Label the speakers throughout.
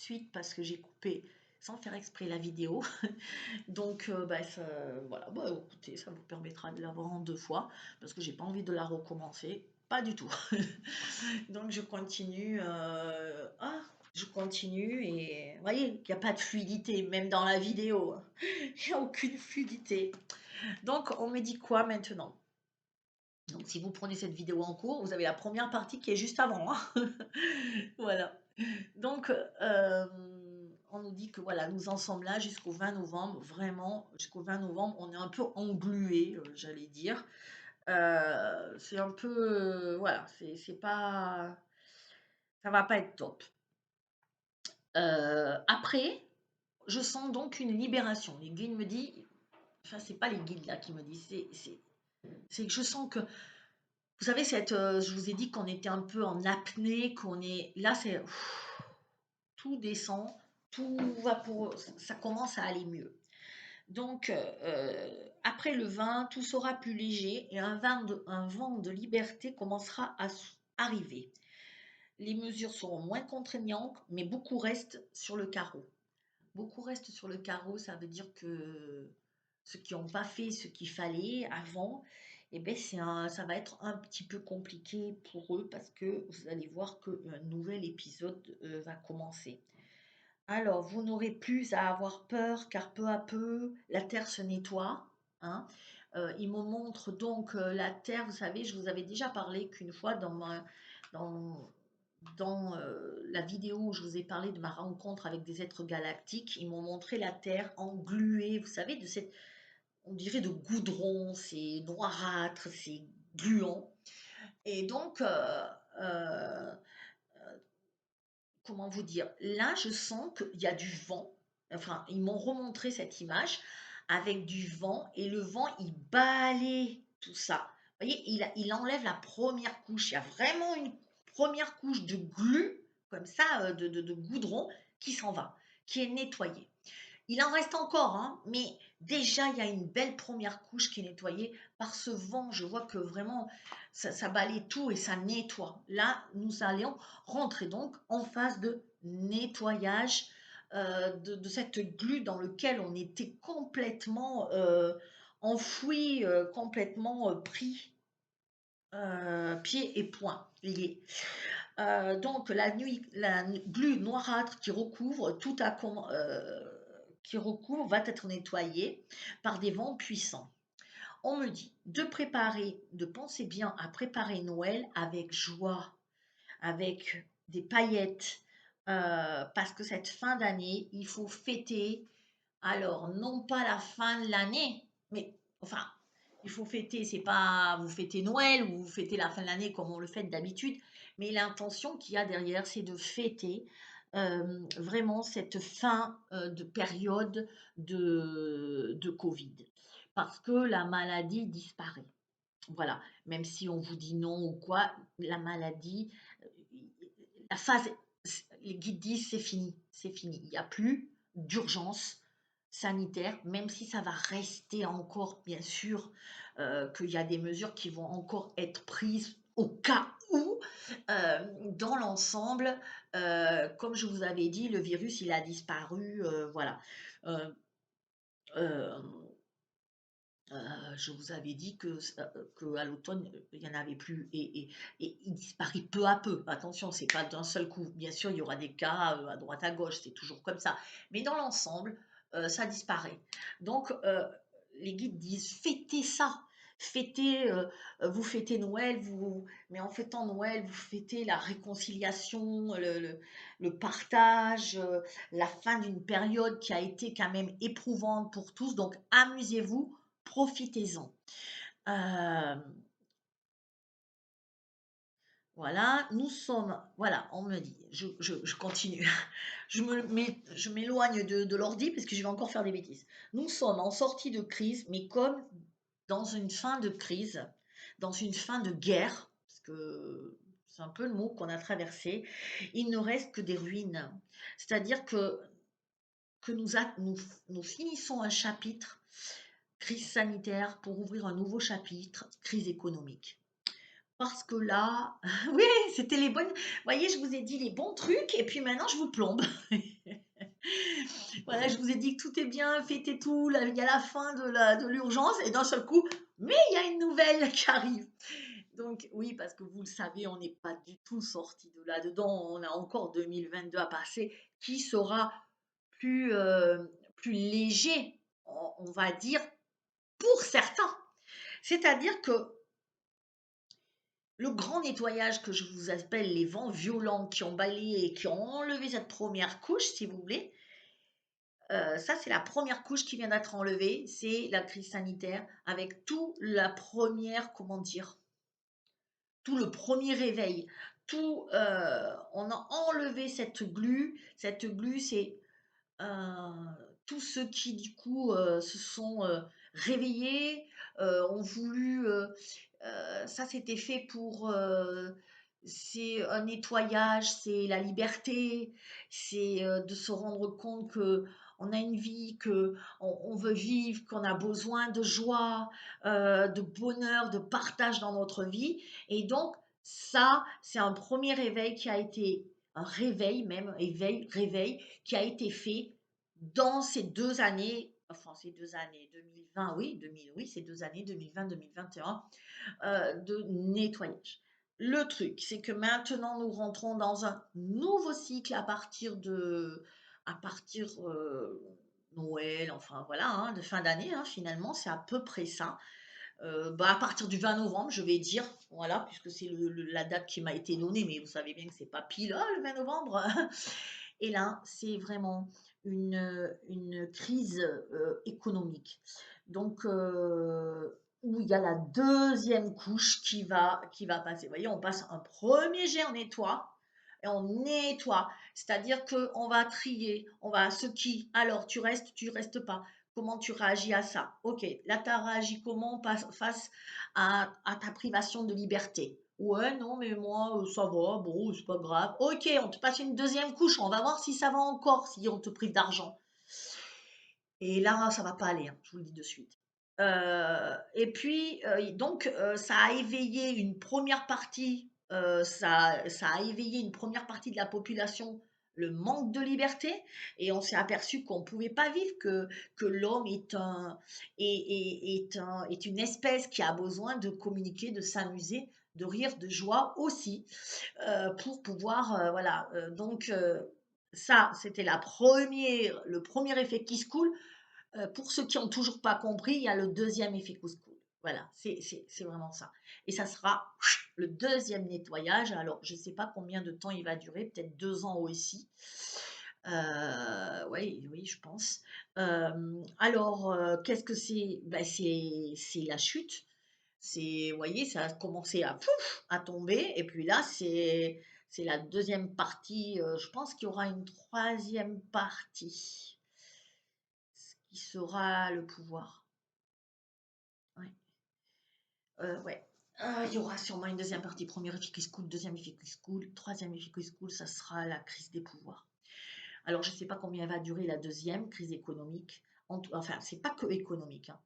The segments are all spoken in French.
Speaker 1: suite parce que j'ai coupé sans faire exprès la vidéo. Donc, voilà, bah, écoutez, ça vous permettra de la voir en 2 fois parce que j'ai pas envie de la recommencer. Pas du tout. Donc, je continue. Je continue et vous voyez, il n'y a pas de fluidité, même dans la vidéo. Il n'y a aucune fluidité. Donc, on me dit quoi maintenant? Donc, si vous prenez cette vidéo en cours, vous avez la première partie qui est juste avant, hein. Voilà. Donc, on nous dit que voilà, nous en sommes là jusqu'au 20 novembre. Vraiment, jusqu'au 20 novembre, on est un peu englué, j'allais dire. C'est un peu, voilà, c'est pas, ça va pas être top. Après, je sens donc une libération. Les guides me disent, enfin, c'est pas les guides là qui me disent, c'est que je sens que vous savez, je vous ai dit qu'on était un peu en apnée, qu'on est là, c'est tout descend, tout va pour, ça commence à aller mieux. Donc, après le 20, tout sera plus léger et un vent de liberté commencera à arriver. Les mesures seront moins contraignantes, mais beaucoup restent sur le carreau. Beaucoup restent sur le carreau, ça veut dire que ceux qui n'ont pas fait ce qu'il fallait avant, eh ben ça va être un petit peu compliqué pour eux parce que vous allez voir qu'un nouvel épisode va commencer. Alors, vous n'aurez plus à avoir peur car peu à peu, la terre se nettoie, hein. Il me montre donc la terre, vous savez, je vous avais déjà parlé qu'une fois dans, la vidéo où je vous ai parlé de ma rencontre avec des êtres galactiques, ils m'ont montré la terre engluée, vous savez, on dirait de goudron, c'est noirâtre, c'est gluant. Et donc, euh, comment vous dire? Là, je sens qu'il y a du vent. Enfin, ils m'ont remontré cette image avec du vent et le vent, il balaie tout ça. Vous voyez, il enlève la première couche. Il y a vraiment une première couche de glu, comme ça, de goudron, qui s'en va, qui est nettoyée. Il en reste encore, hein, mais déjà, il y a une belle première couche qui est nettoyée par ce vent. Je vois que vraiment, ça balaye tout et ça nettoie. Là, nous allons rentrer donc en phase de nettoyage de cette glu dans laquelle on était complètement enfoui, complètement pris, pieds et poings liés. Donc la glu noirâtre qui recouvre va être nettoyée par des vents puissants. On me dit de penser bien à préparer Noël avec joie, avec des paillettes, parce que cette fin d'année, il faut fêter. Alors, non pas la fin de l'année, mais enfin, il faut fêter, c'est pas vous fêtez Noël ou vous fêtez la fin de l'année comme on le fait d'habitude, mais l'intention qu'il y a derrière, c'est de fêter vraiment cette fin de période de Covid. Parce que la maladie disparaît. Voilà, même si on vous dit non ou quoi, la maladie, euh, la phase, les guides disent c'est fini, c'est fini. Il n'y a plus d'urgence sanitaire, même si ça va rester encore, bien sûr, qu'il y a des mesures qui vont encore être prises au cas où, dans l'ensemble, comme je vous avais dit, le virus, il a disparu, voilà. Euh, euh, je vous avais dit que à l'automne, il y en avait plus et il disparaît peu à peu. Attention, c'est pas d'un seul coup. Bien sûr, il y aura des cas, à droite à gauche, c'est toujours comme ça. Mais dans l'ensemble, ça disparaît. Donc, les guides disent: «Fêtez ça, fêtez, vous fêtez Noël, mais en fêtant Noël, vous fêtez la réconciliation, le partage, la fin d'une période qui a été quand même éprouvante pour tous. Donc amusez-vous, profitez-en.» Euh, voilà, nous sommes, voilà, on me dit, je continue, je m'éloigne de l'ordi parce que je vais encore faire des bêtises. Nous sommes en sortie de crise, mais comme dans une fin de crise, dans une fin de guerre, parce que c'est un peu le mot qu'on a traversé, il ne reste que des ruines. C'est-à-dire que nous finissons un chapitre, crise sanitaire, pour ouvrir un nouveau chapitre, crise économique. parce que là, oui, c'était les bonnes. Vous voyez, je vous ai dit les bons trucs et puis maintenant je vous plombe. Voilà, je vous ai dit que tout est bien, faites et tout, là, il y a la fin de l'urgence et d'un seul coup, mais il y a une nouvelle qui arrive. Donc oui, parce que vous le savez, on n'est pas du tout sorti de là-dedans. On a encore 2022 à passer qui sera plus, plus léger, on va dire, pour certains. C'est-à-dire que le grand nettoyage que je vous appelle les vents violents qui ont balayé et qui ont enlevé cette première couche, si vous voulez, ça c'est la première couche qui vient d'être enlevée, c'est la crise sanitaire avec tout la première, comment dire, tout le premier réveil, tout, on a enlevé cette glu. Cette glu, c'est tous ceux qui du coup se sont réveillés, ont voulu, ça c'était fait pour, c'est un nettoyage, c'est la liberté, c'est de se rendre compte que on a une vie, que on veut vivre, qu'on a besoin de joie, de bonheur, de partage dans notre vie. Et donc ça, c'est un premier réveil qui a été un réveil même, éveil, réveil, qui a été fait dans ces 2 années, enfin ces 2 années, 2020, oui, 2000, oui, ces 2 années, 2020-2021, de nettoyage. Le truc, c'est que maintenant, nous rentrons dans un nouveau cycle à partir Noël, enfin voilà, hein, de fin d'année, hein, finalement, c'est à peu près ça. Bah, à partir du 20 novembre, je vais dire, voilà, puisque c'est la date qui m'a été donnée, mais vous savez bien que c'est pas pile, ah, le 20 novembre. Et là, c'est vraiment une crise économique. Donc, où il y a la deuxième couche qui va passer. Vous voyez, on passe un premier jet, on nettoie, et on nettoie. C'est-à-dire qu'on va trier, on va ce qui, alors tu restes pas. Comment tu réagis à ça? Ok, là tu as réagi comment face à ta privation de liberté? Ouais, non, mais moi, ça va, bon, c'est pas grave. Ok, on te passe une deuxième couche, on va voir si ça va encore, si on te prive d'argent. Et là, ça va pas aller, hein, je vous le dis de suite. Et puis, donc, ça a éveillé une première partie, ça a éveillé une première partie de la population, le manque de liberté, et on s'est aperçu qu'on ne pouvait pas vivre, que l'homme est une espèce qui a besoin de communiquer, de s'amuser, de rire, de joie aussi, pour pouvoir, voilà. Donc, ça, c'était le premier effet qui se coule. Pour ceux qui ont toujours pas compris, il y a le deuxième effet couscous. Voilà, c'est vraiment ça. Et ça sera le deuxième nettoyage. Alors, je ne sais pas combien de temps il va durer, peut-être 2 ans aussi. Oui, oui, je pense. Alors, qu'est-ce que c'est? Ben, c'est la chute. Vous voyez, ça a commencé à, pouf, à tomber. Et puis là, c'est la deuxième partie. Je pense qu'il y aura une troisième partie qui sera le pouvoir. Ouais. Ouais. Il y aura sûrement une deuxième partie. Premier effet qui se coule, deuxième effet qui se coule, troisième effet qui se coule, ça sera la crise des pouvoirs. Alors, je ne sais pas combien va durer la deuxième crise économique. Enfin, c'est pas que économique, hein.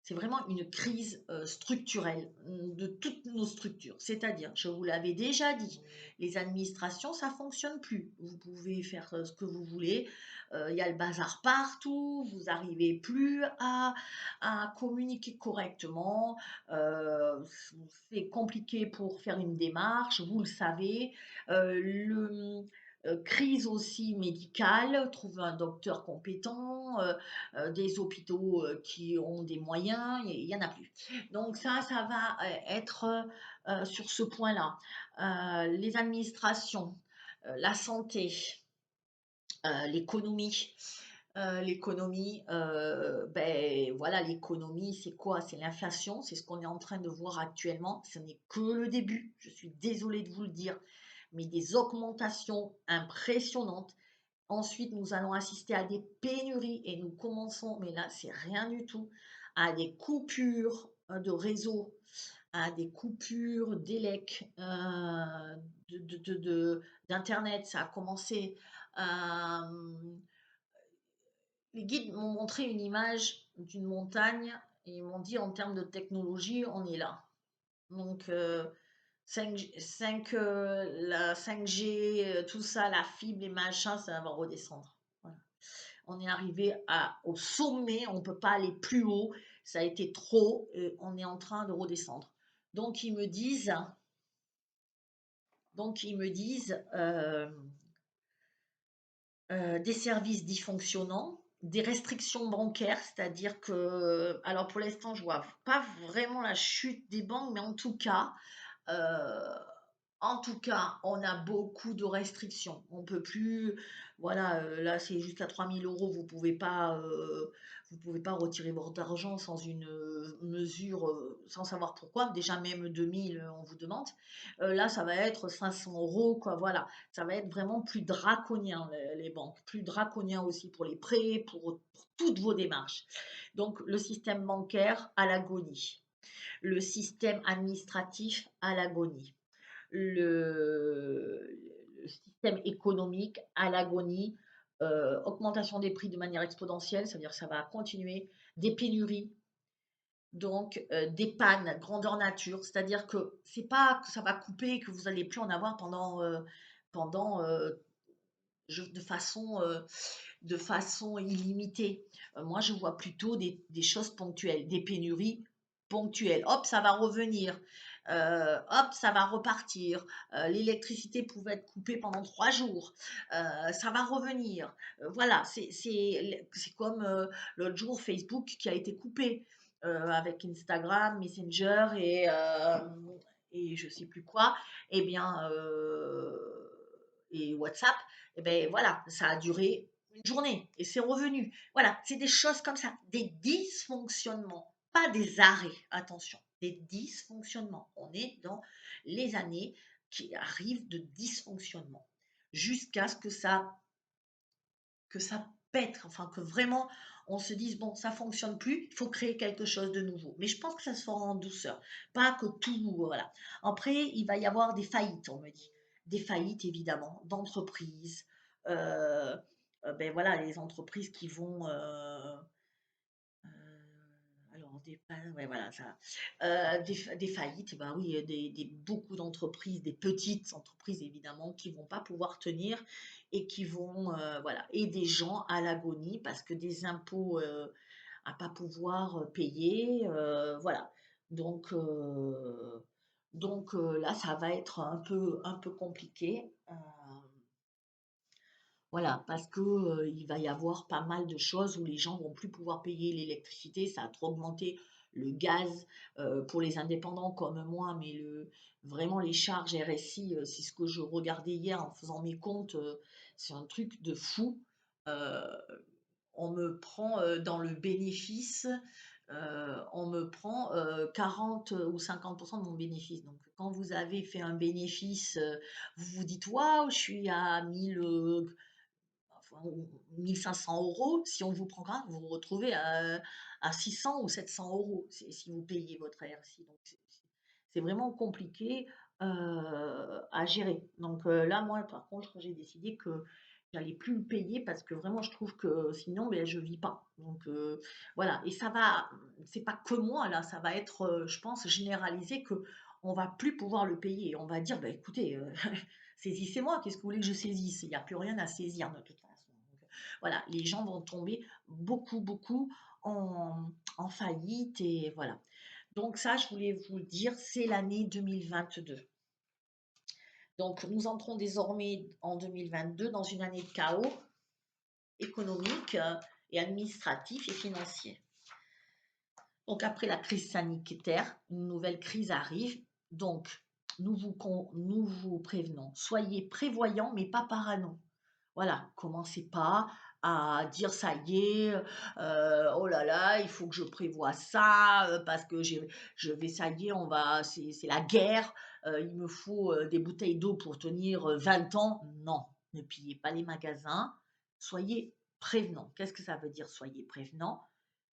Speaker 1: C'est vraiment une crise structurelle de toutes nos structures. C'est-à-dire, je vous l'avais déjà dit, les administrations, ça fonctionne plus. Vous pouvez faire ce que vous voulez. Il y a le bazar partout. Vous n'arrivez plus à communiquer correctement. C'est compliqué pour faire une démarche. Vous le savez. Crise aussi médicale, trouver un docteur compétent, des hôpitaux qui ont des moyens, il n'y en a plus. Donc ça va être sur ce point-là. Les administrations, la santé, l'économie. L'économie, ben voilà, l'économie, c'est quoi? C'est l'inflation, c'est ce qu'on est en train de voir actuellement. Ce n'est que le début, je suis désolée de vous le dire, mais des augmentations impressionnantes. Ensuite, nous allons assister à des pénuries et nous commençons, mais là, c'est rien du tout, à des coupures de réseau, à des coupures d'élec, d'Internet. Ça a commencé. Les guides m'ont montré une image d'une montagne et ils m'ont dit en termes de technologie, on est là. Donc, La 5G, tout ça, la fibre, les machins, ça va redescendre. Voilà. On est arrivé au sommet, on ne peut pas aller plus haut, ça a été trop, on est en train de redescendre. Donc ils me disent, des services dysfonctionnants, des restrictions bancaires, c'est-à-dire que, alors pour l'instant, je vois pas vraiment la chute des banques, mais euh, en tout cas, on a beaucoup de restrictions. On peut plus, voilà, là c'est jusqu'à 3 000 euros, vous pouvez pas retirer votre argent sans une mesure, sans savoir pourquoi. Déjà même 2 000, on vous demande. Là, ça va être 500 euros, quoi. Voilà, ça va être vraiment plus draconien les banques, plus draconien aussi pour les prêts, pour toutes vos démarches. Donc le système bancaire à l'agonie, le système administratif à l'agonie, le système économique à l'agonie, augmentation des prix de manière exponentielle, c'est-à-dire que ça va continuer, des pénuries, donc des pannes grandeur nature, c'est-à-dire que c'est pas que ça va couper et que vous allez plus en avoir pendant de façon illimitée. Moi, je vois plutôt des choses ponctuelles, des pénuries ponctuelles. Hop, ça va revenir. Hop, ça va repartir. L'électricité pouvait être coupée pendant 3 jours. Ça va revenir. Voilà, c'est comme l'autre jour Facebook qui a été coupé avec Instagram, Messenger et je sais plus quoi. Eh bien, et WhatsApp, et ben voilà, ça a duré une journée et c'est revenu. Voilà, c'est des choses comme ça, des dysfonctionnements, pas des arrêts, attention, des dysfonctionnements. On est dans les années qui arrivent de dysfonctionnement jusqu'à ce que ça pète, enfin que vraiment on se dise bon, ça fonctionne plus, il faut créer quelque chose de nouveau. Mais je pense que ça se fera en douceur, pas que tout, voilà. Après, il va y avoir des faillites, on me dit, des faillites évidemment d'entreprises. Euh, ben voilà, les entreprises qui vont alors ouais, voilà ça. Des faillites, bah oui, beaucoup d'entreprises, des petites entreprises évidemment, qui vont pas pouvoir tenir et qui vont, voilà, et des gens à l'agonie parce que des impôts à pas pouvoir payer, voilà. Donc, là, ça va être un peu compliqué. Voilà, parce que, il va y avoir pas mal de choses où les gens vont plus pouvoir payer l'électricité, ça a trop augmenté, le gaz, pour les indépendants comme moi, mais vraiment les charges RSI, c'est ce que je regardais hier en faisant mes comptes, c'est un truc de fou. Heu, on me prend, dans le bénéfice, on me prend, 40 ou 50 de mon bénéfice. Donc quand vous avez fait un bénéfice, vous vous dites: «Waouh, je suis à 1000, enfin, 1 500 euros, si on vous prend grave, vous vous retrouvez à 600 ou 700 euros si vous payez votre RSI. Donc, c'est vraiment compliqué à gérer. Donc là, moi, par contre, j'ai décidé que j'allais plus le payer parce que vraiment, je trouve que sinon, ben, je vis pas. Donc voilà. Et ça va, c'est pas que moi là, ça va être, je pense, généralisé que on va plus pouvoir le payer. On va dire, bah, écoutez, saisissez-moi, qu'est-ce que vous voulez que je saisisse? Il n'y a plus rien à saisir de toute façon. Donc, voilà, les gens vont tomber beaucoup, beaucoup en faillite et voilà. Donc ça, je voulais vous le dire, c'est l'année 2022. Donc nous entrons désormais en 2022 dans une année de chaos économique et administratif et financier. Donc après la crise sanitaire, une nouvelle crise arrive. Donc nous vous prévenons, soyez prévoyants mais pas parano. Voilà, commencez pas à dire ça y est, oh là là, il faut que je prévoie ça parce que je vais, ça y est, c'est la guerre, il me faut des bouteilles d'eau pour tenir 20 ans. Non, ne pillez pas les magasins, soyez prévenants. Qu'est-ce que ça veut dire, soyez prévenants?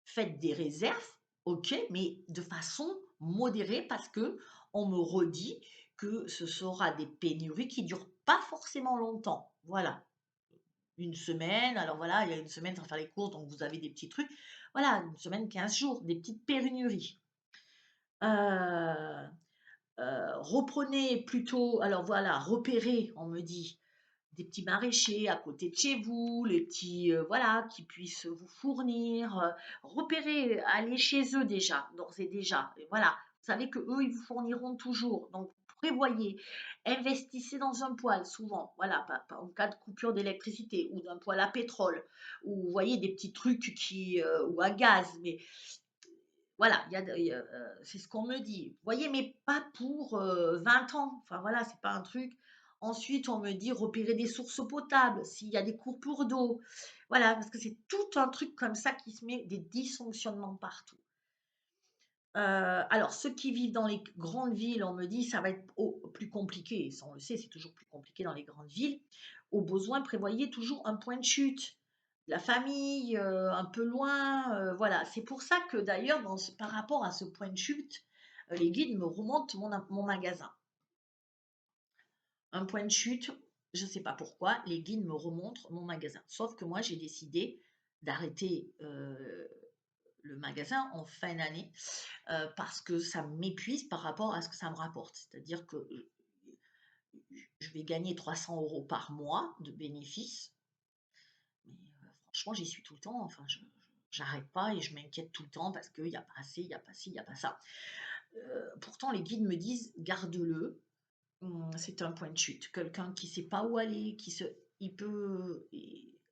Speaker 1: Faites des réserves, ok, mais de façon modérée parce que on me redit que ce sera des pénuries qui durent pas forcément longtemps. Voilà, une semaine, alors voilà, il y a une semaine sans faire les courses, donc vous avez des petits trucs. Voilà, une semaine, 15 jours, des petites pénuries. Euh, reprenez plutôt, alors voilà, repérez, on me dit, des petits maraîchers à côté de chez vous, les petits, voilà, qui puissent vous fournir, repérez, allez chez eux déjà, d'ores et déjà, et voilà. Vous savez que eux ils vous fourniront toujours, donc prévoyez, investissez dans un poêle souvent, voilà, en cas de coupure d'électricité ou d'un poêle à pétrole, ou vous voyez des petits trucs qui, ou à gaz, mais voilà, c'est ce qu'on me dit. Vous voyez, mais pas pour, 20 ans. Enfin voilà, c'est pas un truc. Ensuite, on me dit repérer des sources potables, s'il y a des coupures d'eau. Voilà, parce que c'est tout un truc comme ça qui se met des dysfonctionnements partout. Alors ceux qui vivent dans les grandes villes, on me dit ça va être plus compliqué. Ça, on le sait, c'est toujours plus compliqué dans les grandes villes. Au besoin, prévoyez toujours un point de chute. La famille, un peu loin, voilà. C'est pour ça que d'ailleurs, par rapport à ce point de chute, les guides me remontent mon magasin. Un point de chute, je ne sais pas pourquoi, les guides me remontent mon magasin. Sauf que moi, j'ai décidé d'arrêter le magasin en fin d'année parce que ça m'épuise par rapport à ce que ça me rapporte. C'est-à-dire que je vais gagner 300 euros par mois de bénéfices, mais franchement, j'y suis tout le temps. Enfin, j'arrête pas et je m'inquiète tout le temps parce qu'il n'y a pas assez, il n'y a pas ci, il n'y a pas ça. Pourtant, les guides me disent garde-le. C'est un point de chute. Quelqu'un qui ne sait pas où aller,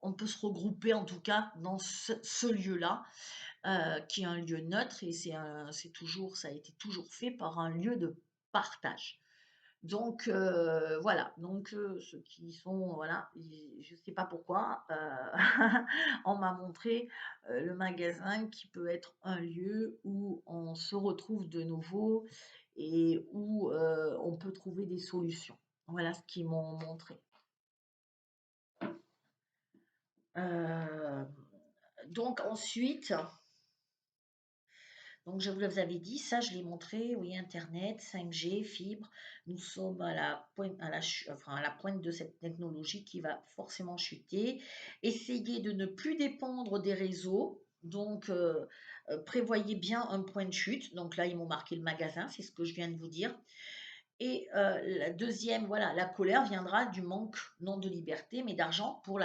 Speaker 1: on peut se regrouper en tout cas dans ce lieu-là qui est un lieu neutre et c'est toujours, ça a été toujours fait par un lieu de partage. Donc voilà, donc ceux qui sont, voilà, je ne sais pas pourquoi, on m'a montré le magasin qui peut être un lieu où on se retrouve de nouveau et où on peut trouver des solutions. Voilà ce qu'ils m'ont montré. Euh, donc ensuite, donc je vous avais dit, ça je l'ai montré, oui, Internet, 5G, fibre, nous sommes à la pointe, enfin, à la pointe de cette technologie qui va forcément chuter. Essayez de ne plus dépendre des réseaux, donc prévoyez bien un point de chute. Donc là, ils m'ont marqué le magasin, c'est ce que je viens de vous dire. Et la deuxième, voilà, la colère viendra du manque non de liberté, mais d'argent pour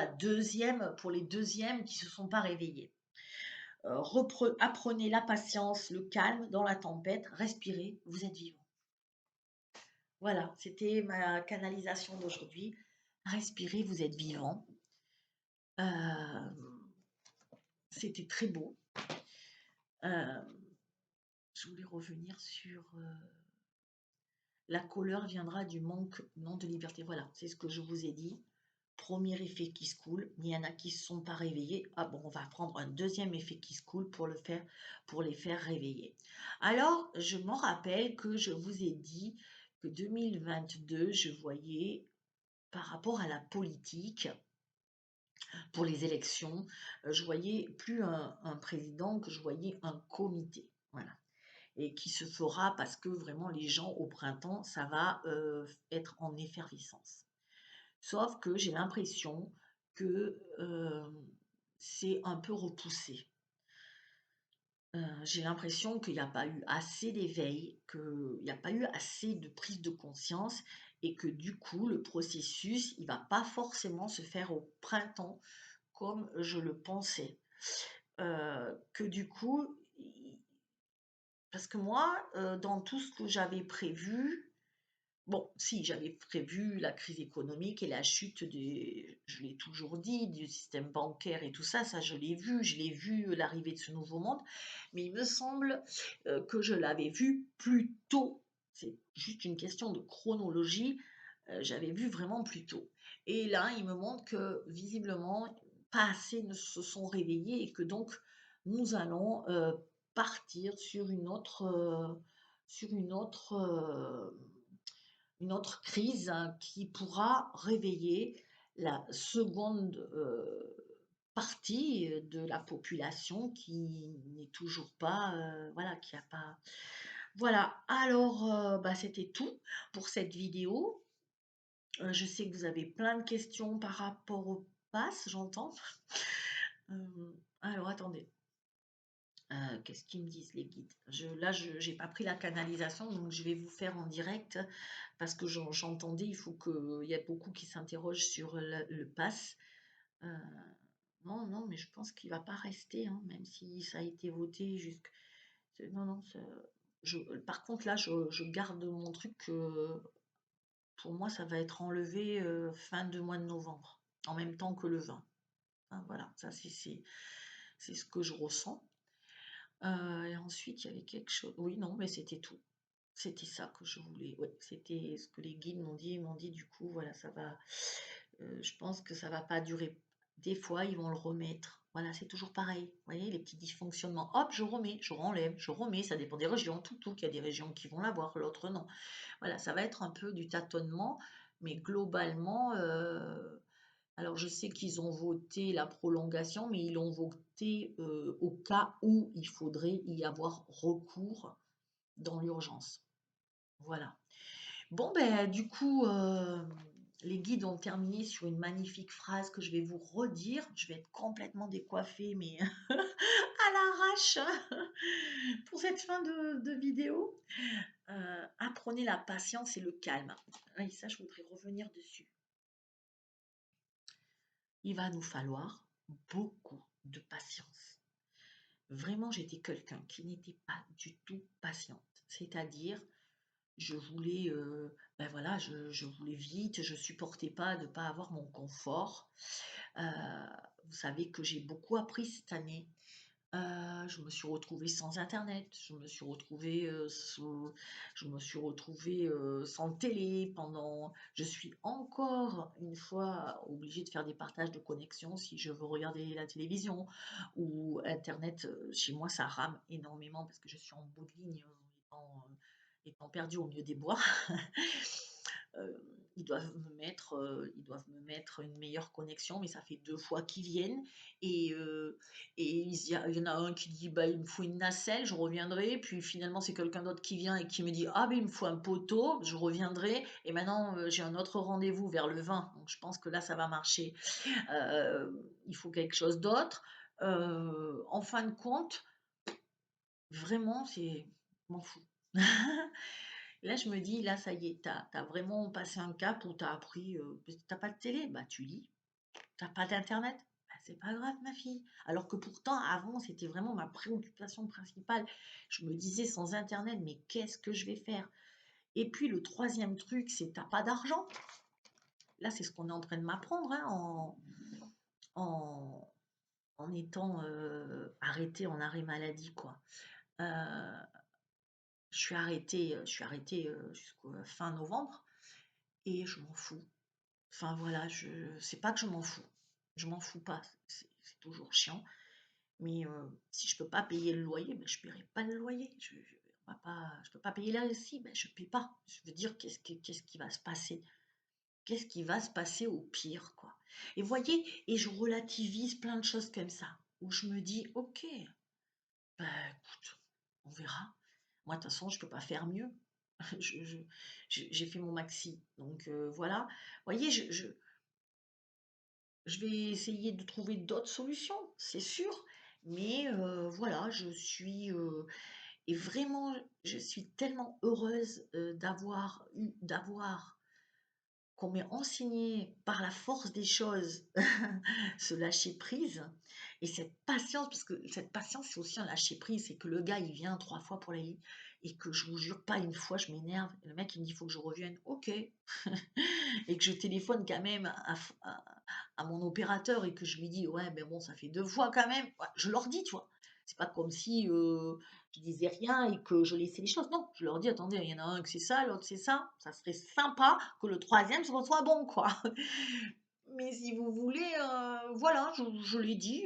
Speaker 1: pour les deuxièmes qui ne se sont pas réveillés. Apprenez la patience, le calme dans la tempête, respirez, vous êtes vivant. Voilà, c'était ma canalisation d'aujourd'hui. Respirez, vous êtes vivant. C'était très beau. Je voulais revenir sur la colère viendra du manque non de liberté. Voilà, c'est ce que je vous ai dit. Premier effet qui se coule, il y en a qui ne se sont pas réveillés. Ah bon, on va prendre un deuxième effet qui se coule pour les faire réveiller. Alors, je m'en rappelle que je vous ai dit que 2022, je voyais par rapport à la politique, pour les élections, je voyais plus un président, que je voyais un comité. Voilà. Et qui se fera parce que vraiment les gens au printemps, ça va être en effervescence. Sauf que j'ai l'impression que c'est un peu repoussé. J'ai l'impression qu'il n'y a pas eu assez d'éveil, qu'il n'y a pas eu assez de prise de conscience et que du coup, le processus, il ne va pas forcément se faire au printemps comme je le pensais. Que du coup, parce que moi, dans tout ce que j'avais prévu, bon, si, j'avais prévu la crise économique et la chute je l'ai toujours dit, du système bancaire et tout ça, ça je l'ai vu l'arrivée de ce nouveau monde, mais il me semble que je l'avais vu plus tôt. C'est juste une question de chronologie, j'avais vu vraiment plus tôt. Et là, il me montre que visiblement, pas assez ne se sont réveillés et que donc nous allons partir sur une autre crise qui pourra réveiller la seconde partie de la population qui n'est toujours pas, voilà, qui a pas. Voilà, alors bah, c'était tout pour cette vidéo. Je sais que vous avez plein de questions par rapport au pass, j'entends. Alors attendez. Qu'est-ce qu'ils me disent les guides? Là, je j'ai pas pris la canalisation, donc je vais vous faire en direct parce que j'entendais, il faut qu'il y a beaucoup qui s'interrogent sur le pass. Heu, non, non, mais je pense qu'il va pas rester, hein, même si ça a été voté jusqu non, non, par contre, là, je garde mon truc, pour moi, ça va être enlevé, fin de mois de novembre, en même temps que le vin. Enfin, voilà, ça, c'est ce que je ressens. Et ensuite, il y avait quelque chose. Oui, non, mais c'était tout. C'était ça que je voulais. Oui, c'était ce que les guides m'ont dit. Ils m'ont dit, du coup, voilà, ça va. Je pense que ça va pas durer. Des fois, ils vont le remettre. Voilà, c'est toujours pareil. Vous voyez, les petits dysfonctionnements. Hop, je remets, je renlève, je remets. Ça dépend des régions. Tout. Il y a des régions qui vont l'avoir, l'autre non. Voilà, ça va être un peu du tâtonnement. Mais globalement, alors je sais qu'ils ont voté la prolongation, mais ils l'ont voté au cas où il faudrait y avoir recours dans l'urgence. Voilà. Bon, ben, du coup, les guides ont terminé sur une magnifique phrase que je vais vous redire. Je vais être complètement décoiffée, mais à l'arrache pour cette fin de vidéo. Apprenez la patience et le calme. Et ça, je voudrais revenir dessus. Il va nous falloir beaucoup de patience. Vraiment, j'étais quelqu'un qui n'était pas du tout patiente. C'est-à-dire, je voulais, ben voilà, je voulais vite, je supportais pas de ne pas avoir mon confort. Euh, vous savez que j'ai beaucoup appris cette année. Je me suis retrouvée sans internet, je me suis retrouvée sans télé pendant. Je suis encore une fois obligée de faire des partages de connexion si je veux regarder la télévision ou internet. Chez moi, ça rame énormément parce que je suis en bout de ligne, étant perdue au milieu des bois. Euh, ils doivent me mettre une meilleure connexion, mais ça fait 2 fois qu'ils viennent. Et, il y en a un qui dit bah, il me faut une nacelle, je reviendrai. Puis finalement, c'est quelqu'un d'autre qui vient et qui me dit ah, ben il me faut un poteau, je reviendrai. Et maintenant, j'ai un autre rendez-vous vers le 20. Donc je pense que là, ça va marcher. Il faut quelque chose d'autre. En fin de compte, vraiment, c'est. Je m'en fous. Là, je me dis, là, ça y est, t'as vraiment passé un cap où t'as appris, parce que t'as pas de télé, bah tu lis. T'as pas d'internet, bah, c'est pas grave, ma fille. Alors que pourtant, avant, c'était vraiment ma préoccupation principale. Je me disais, sans internet, mais qu'est-ce que je vais faire? Et puis le troisième truc, c'est t'as pas d'argent. Là, c'est ce qu'on est en train de m'apprendre, hein, en, en étant arrêtée en arrêt maladie, quoi. Euh, je suis arrêtée jusqu'au fin novembre et je m'en fous. Enfin voilà, c'est pas que je m'en fous. Je m'en fous pas. C'est toujours chiant. Mais si je peux pas payer le loyer, ben, je paierai pas le loyer. Je peux pas payer là aussi, ben, je paie pas. Je veux dire, qu'est-ce qui va se passer? Qu'est-ce qui va se passer au pire, quoi? Et voyez, et je relativise plein de choses comme ça, où je me dis, ok, ben écoute, on verra. Moi, de toute façon, je peux pas faire mieux. Je- je- j'ai fait mon maxi. Donc voilà. Voyez, je vais essayer de trouver d'autres solutions, c'est sûr. Mais voilà, et vraiment, je suis tellement heureuse d'avoir qu'on m'ait enseigné par la force des choses ce lâcher prise et cette patience, parce que cette patience, c'est aussi un lâcher prise, c'est que le gars, il vient 3 fois pour la lit et que je vous jure pas une fois, je m'énerve. Et le mec, il me dit, il faut que je revienne. Ok. Et que je téléphone quand même à mon opérateur et que je lui dis, ouais, mais bon, ça fait 2 fois quand même. Ouais, je leur dis, tu vois. C'est pas comme si je disais rien et que je laissais les choses. Non, je leur dis, attendez, il y en a un que c'est ça, l'autre c'est ça. Ça serait sympa que le troisième soit bon, quoi. Mais si vous voulez, voilà, je l'ai dit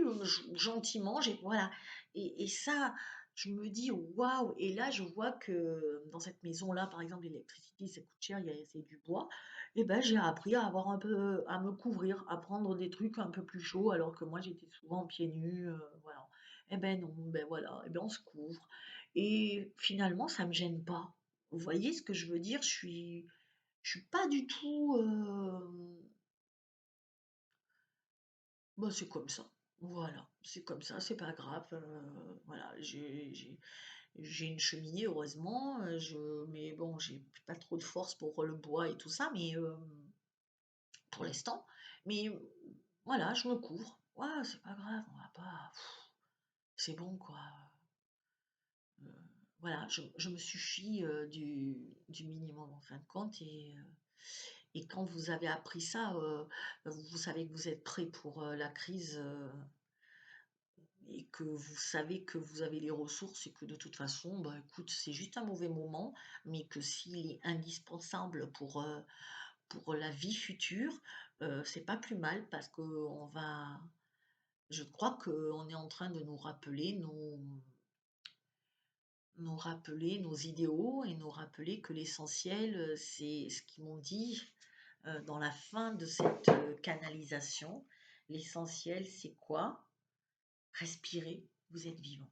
Speaker 1: gentiment, voilà. Et ça, je me dis, waouh! Et là, je vois que dans cette maison-là, par exemple, l'électricité, ça coûte cher, c'est du bois. Et ben, j'ai appris à avoir un peu, à me couvrir, à prendre des trucs un peu plus chauds, alors que moi, j'étais souvent pieds nus, voilà. Et ben non, ben voilà, et ben on se couvre. Et finalement, ça me gêne pas. Vous voyez ce que je veux dire? Je suis pas du tout. Bah, c'est comme ça. Voilà, c'est comme ça, c'est pas grave, voilà, j'ai une cheminée heureusement, mais bon, j'ai pas trop de force pour le bois et tout ça, mais pour l'instant, mais voilà, je me couvre. Ouais, c'est pas grave, on va pas c'est bon quoi, heu, voilà, je me suffis, du minimum en fin de compte et quand vous avez appris ça, vous savez que vous êtes prêt pour, la crise, et que vous savez que vous avez les ressources et que de toute façon, bah, écoute, c'est juste un mauvais moment, mais que s'il est indispensable pour la vie future, c'est pas plus mal parce qu'on va je crois qu'on est en train de nous rappeler nos idéaux et nous rappeler que l'essentiel, c'est ce qu'ils m'ont dit, dans la fin de cette, canalisation. L'essentiel, c'est quoi? Respirer, vous êtes vivant.